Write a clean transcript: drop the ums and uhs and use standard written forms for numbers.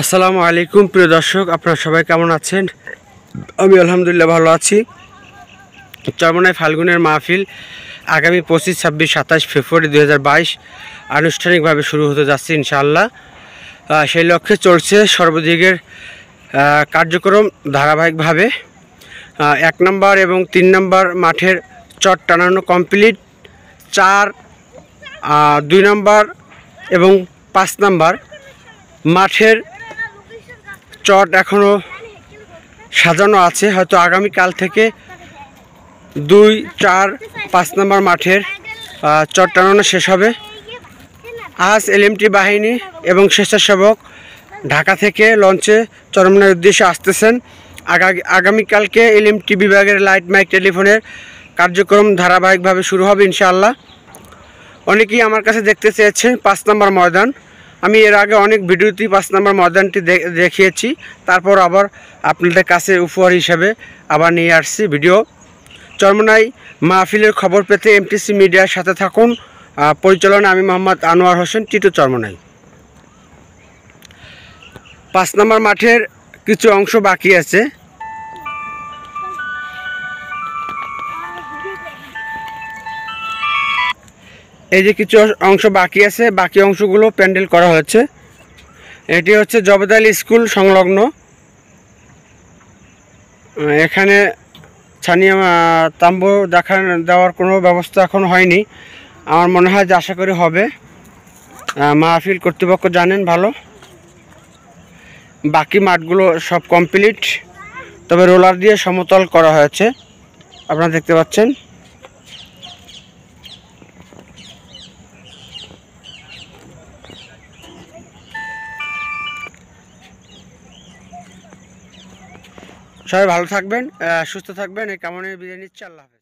আসসালামু আলাইকুম প্রিয় দর্শক, আপনারা সবাই কেমন আছেন? আমি আলহামদুলিল্লাহ ভালো আছি। চরমনাই ফাল্গুনের মাহফিল আগামী 25, 26, 27 ফেব্রুয়ারি 2022 আনুষ্ঠানিকভাবে শুরু হতে যাচ্ছে ইনশাআল্লাহ। সেই লক্ষ্যে চলছে সর্বদিকের কার্যক্রম ধারাবাহিকভাবে। 1 নম্বর এবং 3 নম্বর মাঠের চট টানানো কমপ্লিট। 4, 2 নম্বর এবং 5 নম্বর মাঠের চট এখনও সাজানো আছে, হয়তো আগামীকাল থেকে 2, 4, 5 নম্বর মাঠের চট টানানো শেষ হবে। আজ এলএমটি বাহিনী এবং স্বেচ্ছাসেবক ঢাকা থেকে লঞ্চে চরমনাইয়ের উদ্দেশ্যে আসতেছেন। আগামীকালকে এলএমটি বিভাগের লাইট মাইক টেলিফোনের কার্যক্রম ধারাবাহিকভাবে শুরু হবে ইনশাআল্লাহ। অনেকেই আমার কাছে দেখতে চেয়েছেন 5 নম্বর ময়দান। আমি এর আগে অনেক ভিডিওতেই 5 নম্বর ময়দানটি দেখিয়েছি, তারপর আবার আপনাদের কাছে উপহার হিসাবে আবার নিয়ে আসছি ভিডিও। চরমনাই মাহফিলের খবর পেতে এমটিসি মিডিয়ার সাথে থাকুন। পরিচালনা আমি মোহাম্মদ আনোয়ার হোসেন, টিটু চরমনাই। 5 নম্বর মাঠের কিছু অংশ বাকি আছে। এই যে কিছু অংশ বাকি আছে, বাকি অংশগুলো প্যান্ডেল করা হয়েছে। এটি হচ্ছে জবেদ আলী স্কুল সংলগ্ন। এখানে স্থানীয় তাম্বু দেওয়ার কোনো ব্যবস্থা এখন হয়নি। আমার মনে হয় যে আশা করি হবে। মাহফিল কর্তৃপক্ষ জানেন ভালো। বাকি মাঠগুলো সব কমপ্লিট, তবে রোলার দিয়ে সমতল করা হয়েছে, আপনারা দেখতে পাচ্ছেন। সবাই ভালো থাকবেন, সুস্থ থাকবেন, এই কামনায় বিদায় নিচ্ছি। আল্লাহ হাফেজ।